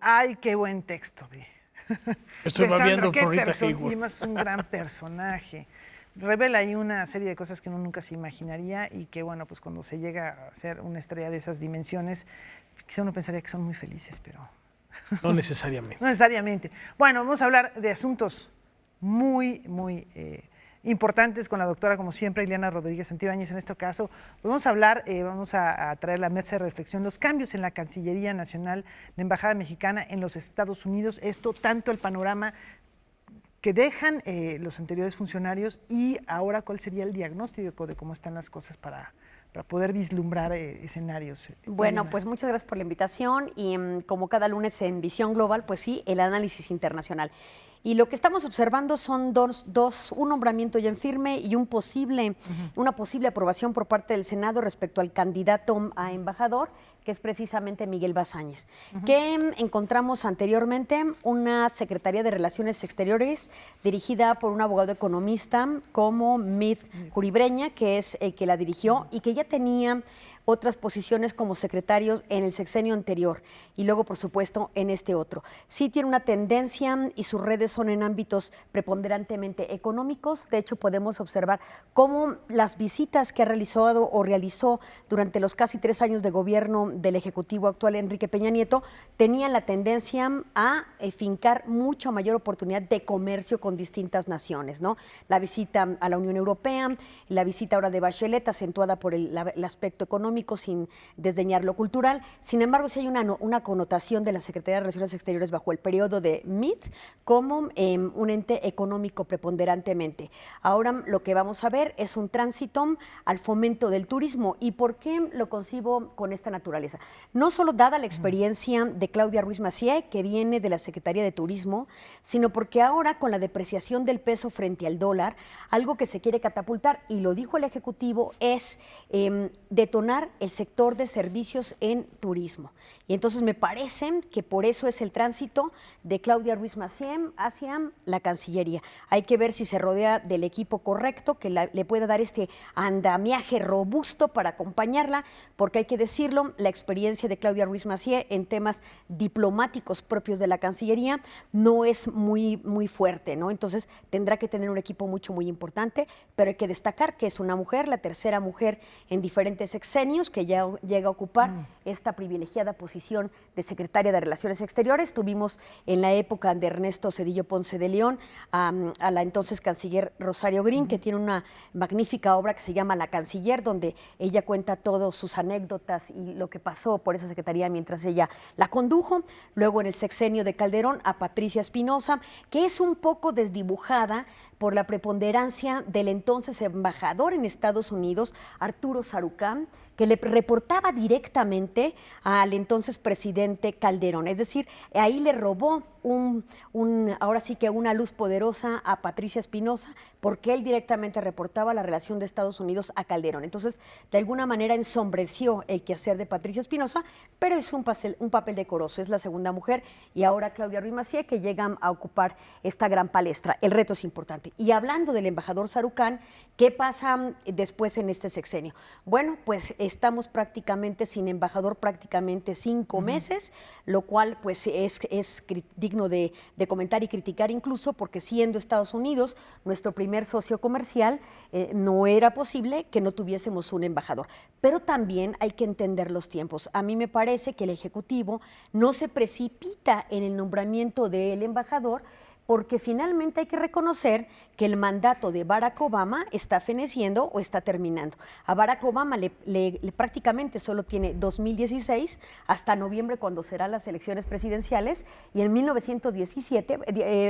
Ay, qué buen texto Estoy viendo por Rita Hayworth. Y más un gran personaje. Revela ahí una serie de cosas que uno nunca se imaginaría y que, bueno, pues cuando se llega a ser una estrella de esas dimensiones, quizá uno pensaría que son muy felices, pero... No necesariamente. No necesariamente. Bueno, vamos a hablar de asuntos muy importantes con la doctora, como siempre, Ileana Rodríguez Santibáñez. En este caso, pues vamos a hablar, vamos a traer a la mesa de reflexión los cambios en la Cancillería Nacional, la Embajada Mexicana en los Estados Unidos. Esto, tanto el panorama que dejan los anteriores funcionarios y ahora cuál sería el diagnóstico de cómo están las cosas para poder vislumbrar escenarios. Bueno, pues muchas gracias por la invitación y como cada lunes en Visión Global, pues sí, el análisis internacional. Y lo que estamos observando son un nombramiento ya en firme y una posible aprobación por parte del Senado respecto al candidato a embajador, que es precisamente Miguel Bazáñez, que encontramos anteriormente una Secretaría de Relaciones Exteriores dirigida por un abogado economista como Mit Juribreña, que es el que la dirigió y que ya tenía otras posiciones como secretarios en el sexenio anterior y luego, por supuesto, en este otro. Sí tiene una tendencia y sus redes son en ámbitos preponderantemente económicos. De hecho, podemos observar cómo las visitas que ha realizado o realizó durante los casi 3 años de gobierno del Ejecutivo actual, Enrique Peña Nieto, tenían la tendencia a fincar mucha mayor oportunidad de comercio con distintas naciones, ¿no? La visita a la Unión Europea, la visita ahora de Bachelet, acentuada por el aspecto económico, sin desdeñar lo cultural. Sin embargo, sí hay una connotación de la Secretaría de Relaciones Exteriores bajo el periodo de Mit como un ente económico preponderantemente. Ahora lo que vamos a ver es un tránsito al fomento del turismo. ¿Y por qué lo concibo con esta naturaleza? No solo dada la experiencia de Claudia Ruiz Massieu, que viene de la Secretaría de Turismo, sino porque ahora con la depreciación del peso frente al dólar, algo que se quiere catapultar, y lo dijo el Ejecutivo, es detonar el sector de servicios en turismo. Y entonces me parece que por eso es el tránsito de Claudia Ruiz Massieu hacia la Cancillería. Hay que ver si se rodea del equipo correcto que le pueda dar este andamiaje robusto para acompañarla, porque hay que decirlo, la experiencia de Claudia Ruiz Massieu en temas diplomáticos propios de la Cancillería no es muy fuerte, ¿no? Entonces tendrá que tener un equipo muy importante, pero hay que destacar que es una mujer, la tercera mujer en diferentes sexenios que ya llega a ocupar esta privilegiada posición de secretaria de Relaciones Exteriores. Tuvimos en la época de Ernesto Zedillo Ponce de León a la entonces canciller Rosario Green, que tiene una magnífica obra que se llama La Canciller, donde ella cuenta todas sus anécdotas y lo que pasó por esa secretaría mientras ella la condujo. Luego en el sexenio de Calderón a Patricia Espinosa, que es un poco desdibujada por la preponderancia del entonces embajador en Estados Unidos, Arturo Sarucán, que le reportaba directamente al entonces presidente Calderón. Es decir, ahí le robó ahora sí que una luz poderosa a Patricia Espinosa, porque él directamente reportaba la relación de Estados Unidos a Calderón. Entonces, de alguna manera ensombreció el quehacer de Patricia Espinosa, pero es un papel decoroso. Es la segunda mujer y ahora Claudia Ruiz Massieu que llegan a ocupar esta gran palestra. El reto es importante. Y hablando del embajador Sarucán, ¿qué pasa después en este sexenio? Bueno, pues estamos prácticamente sin embajador, prácticamente 5 meses, lo cual pues es digno de comentar y criticar, incluso porque siendo Estados Unidos nuestro primer socio comercial, no era posible que no tuviésemos un embajador. Pero también hay que entender los tiempos. A mí me parece que el Ejecutivo no se precipita en el nombramiento del embajador, porque finalmente hay que reconocer que el mandato de Barack Obama está feneciendo o está terminando. A Barack Obama prácticamente solo tiene 2016 hasta noviembre, cuando serán las elecciones presidenciales, y en 1917,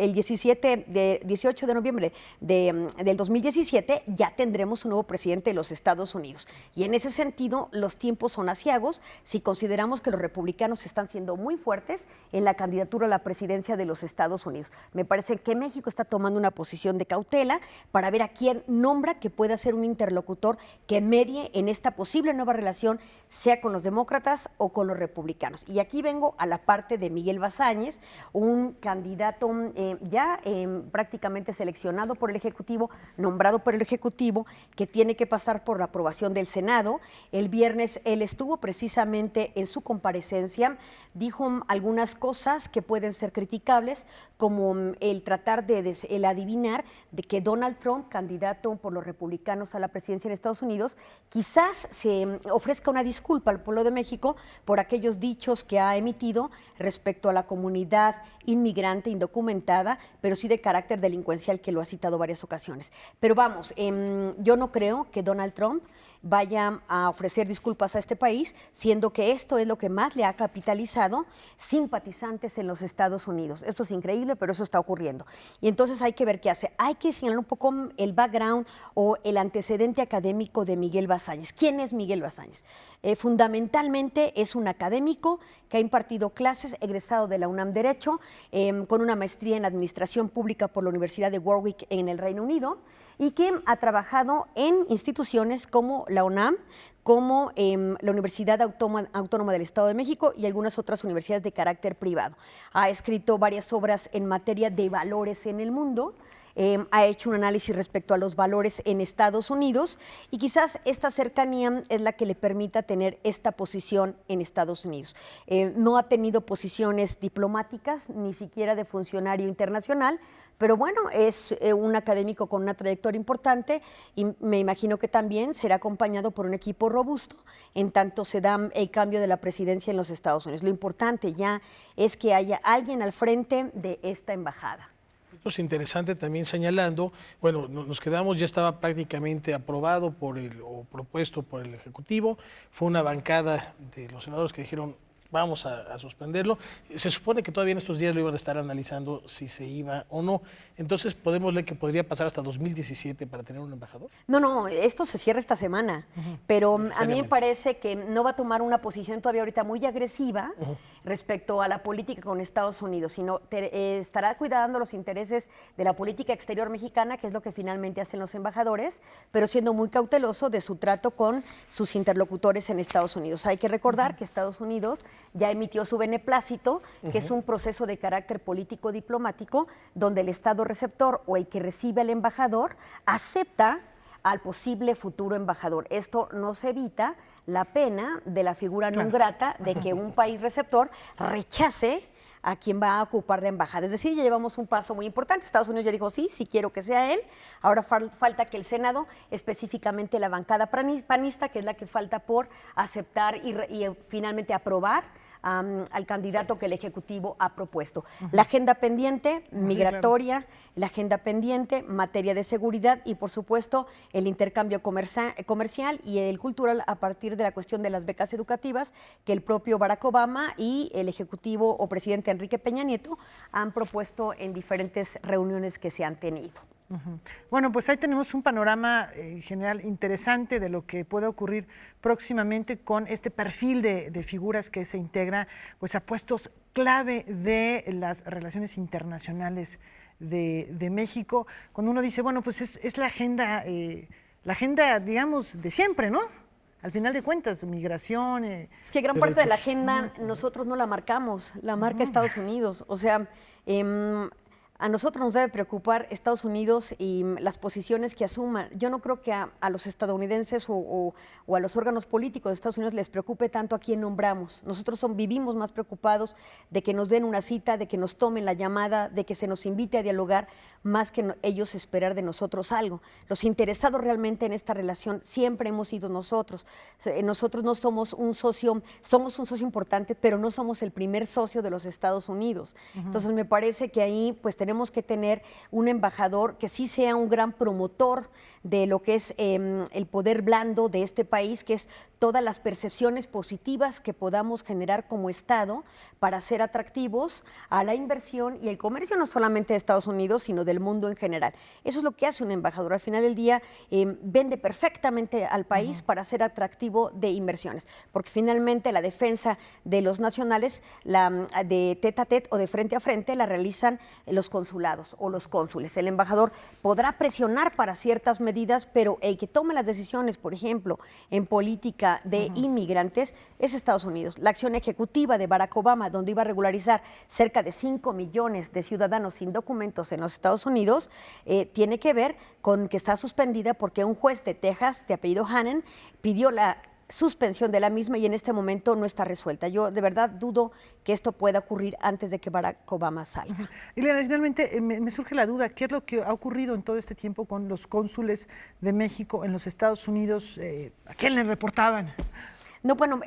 el 18 de noviembre del 2017 ya tendremos un nuevo presidente de los Estados Unidos. Y en ese sentido los tiempos son aciagos si consideramos que los republicanos están siendo muy fuertes en la candidatura a la presidencia de los Estados Unidos. Me parece que México está tomando una posición de cautela para ver a quién nombra que pueda ser un interlocutor que medie en esta posible nueva relación, sea con los demócratas o con los republicanos. Y aquí vengo a la parte de Miguel Bazáñez, un candidato ya prácticamente seleccionado por el Ejecutivo, nombrado por el Ejecutivo, que tiene que pasar por la aprobación del Senado. El viernes él estuvo precisamente en su comparecencia, dijo algunas cosas que pueden ser criticables, como el tratar el adivinar de que Donald Trump, candidato por los republicanos a la presidencia en Estados Unidos, quizás se ofrezca una disculpa al pueblo de México por aquellos dichos que ha emitido respecto a la comunidad inmigrante indocumentada, pero sí de carácter delincuencial, que lo ha citado varias ocasiones. Pero vamos, yo no creo que Donald Trump vaya a ofrecer disculpas a este país, siendo que esto es lo que más le ha capitalizado simpatizantes en los Estados Unidos. Esto es increíble, pero eso está ocurriendo. Y entonces hay que ver qué hace. Hay que señalar un poco el background o el antecedente académico de Miguel Bazáñez. ¿Quién es Miguel Bazáñez? Fundamentalmente es un académico que ha impartido clases, egresado de la UNAM Derecho, con una maestría en Administración Pública por la Universidad de Warwick en el Reino Unido, y que ha trabajado en instituciones como la UNAM, como la Universidad Autónoma del Estado de México y algunas otras universidades de carácter privado. Ha escrito varias obras en materia de valores en el mundo, ha hecho un análisis respecto a los valores en Estados Unidos, y quizás esta cercanía es la que le permita tener esta posición en Estados Unidos. No ha tenido posiciones diplomáticas, ni siquiera de funcionario internacional, pero bueno, es un académico con una trayectoria importante, y me imagino que también será acompañado por un equipo robusto en tanto se da el cambio de la presidencia en los Estados Unidos. Lo importante ya es que haya alguien al frente de esta embajada. Esto es interesante también señalando, bueno, nos quedamos, ya estaba prácticamente aprobado o propuesto por el Ejecutivo, fue una bancada de los senadores que dijeron vamos a suspenderlo. Se supone que todavía en estos días lo iban a estar analizando si se iba o no. Entonces, ¿podemos leer que podría pasar hasta 2017 para tener un embajador? No, esto se cierra esta semana, pero a mí me parece que no va a tomar una posición todavía ahorita muy agresiva respecto a la política con Estados Unidos, sino estará cuidando los intereses de la política exterior mexicana, que es lo que finalmente hacen los embajadores, pero siendo muy cauteloso de su trato con sus interlocutores en Estados Unidos. Hay que recordar que Estados Unidos ya emitió su beneplácito, que es un proceso de carácter político-diplomático, donde el Estado receptor o el que recibe al embajador acepta al posible futuro embajador. Esto nos evita la pena de la figura non grata de que un país receptor rechace a quien va a ocupar la embajada. Es decir, ya llevamos un paso muy importante. Estados Unidos ya dijo, sí quiero que sea él. Ahora falta que el Senado, específicamente la bancada panista, que es la que falta por aceptar y finalmente aprobar al candidato que el Ejecutivo ha propuesto. La agenda pendiente, migratoria, la agenda pendiente, materia de seguridad y, por supuesto, el intercambio comercial y el cultural a partir de la cuestión de las becas educativas que el propio Barack Obama y el Ejecutivo o presidente Enrique Peña Nieto han propuesto en diferentes reuniones que se han tenido. Bueno, pues ahí tenemos un panorama general interesante de lo que puede ocurrir próximamente con este perfil de figuras que se integra pues a puestos clave de las relaciones internacionales de México. Cuando uno dice, bueno, pues es la agenda, digamos, de siempre, ¿no? Al final de cuentas, migración. Es que gran parte de la agenda nosotros no la marcamos, la marca Estados Unidos. O sea, a nosotros nos debe preocupar Estados Unidos y las posiciones que asuman. Yo no creo que a los estadounidenses o a los órganos políticos de Estados Unidos les preocupe tanto a quién nombramos. Nosotros vivimos más preocupados de que nos den una cita, de que nos tomen la llamada, de que se nos invite a dialogar, más que ellos esperar de nosotros algo. Los interesados realmente en esta relación siempre hemos sido nosotros. Nosotros no somos un socio, somos un socio importante, pero no somos el primer socio de los Estados Unidos. Entonces me parece que ahí pues tenemos que tener un embajador que sí sea un gran promotor de lo que es el poder blando de este país, que es todas las percepciones positivas que podamos generar como Estado para ser atractivos a la inversión y el comercio, no solamente de Estados Unidos, sino del mundo en general. Eso es lo que hace un embajador. Al final del día, vende perfectamente al país para ser atractivo de inversiones, porque finalmente la defensa de los nacionales, de tete a tete o de frente a frente, la realizan los consulados o los cónsules. El embajador podrá presionar para ciertas medidas, pero el que toma las decisiones, por ejemplo, en política de inmigrantes, es Estados Unidos. La acción ejecutiva de Barack Obama, donde iba a regularizar cerca de 5 millones de ciudadanos sin documentos en los Estados Unidos, tiene que ver con que está suspendida porque un juez de Texas, de apellido Hannon, pidió la suspensión de la misma y en este momento no está resuelta. Yo de verdad dudo que esto pueda ocurrir antes de que Barack Obama salga. Ileana, finalmente me surge la duda, ¿qué es lo que ha ocurrido en todo este tiempo con los cónsules de México en los Estados Unidos? ¿A quién le reportaban? No, bueno,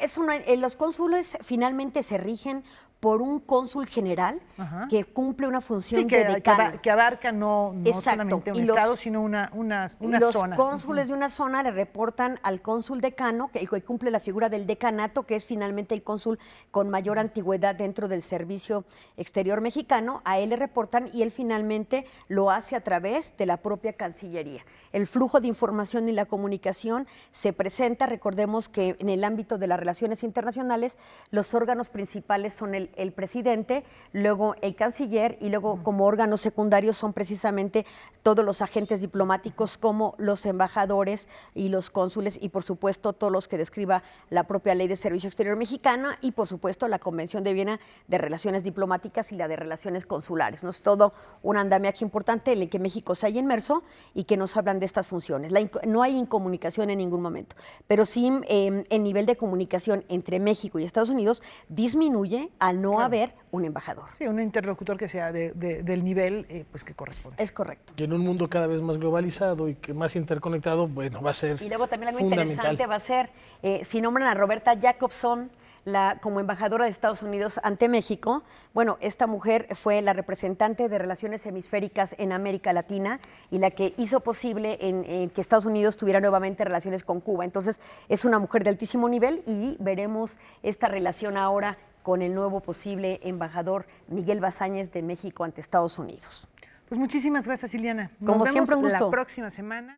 los cónsules finalmente se rigen por un cónsul general que cumple una función de decano. Que abarca no solamente un estado, sino una zona. Los cónsules de una zona le reportan al cónsul decano, que cumple la figura del decanato, que es finalmente el cónsul con mayor antigüedad dentro del servicio exterior mexicano. A él le reportan y él finalmente lo hace a través de la propia Cancillería. El flujo de información y la comunicación se presenta, recordemos que en el ámbito de las relaciones internacionales, los órganos principales son el presidente, luego el canciller y luego como órganos secundarios son precisamente todos los agentes diplomáticos como los embajadores y los cónsules y por supuesto todos los que describa la propia Ley de Servicio Exterior Mexicana y por supuesto la Convención de Viena de Relaciones Diplomáticas y la de Relaciones Consulares. ¿No? Es todo un andamiaje importante en el que México se haya inmerso y que nos hablan de estas funciones. No hay incomunicación en ningún momento, pero sí el nivel de comunicación entre México y Estados Unidos disminuye al no haber un embajador. Sí, un interlocutor que sea del nivel pues que corresponde. Es correcto. Y en un mundo cada vez más globalizado y que más interconectado, bueno, va a ser Y luego también algo fundamental. interesante va a ser, si nombran a Roberta Jacobson como embajadora de Estados Unidos ante México, bueno, esta mujer fue la representante de relaciones hemisféricas en América Latina y la que hizo posible que Estados Unidos tuviera nuevamente relaciones con Cuba. Entonces, es una mujer de altísimo nivel y veremos esta relación ahora con el nuevo posible embajador Miguel Bazáñez de México ante Estados Unidos. Pues muchísimas gracias, Ileana. Como siempre, un gusto. La próxima semana.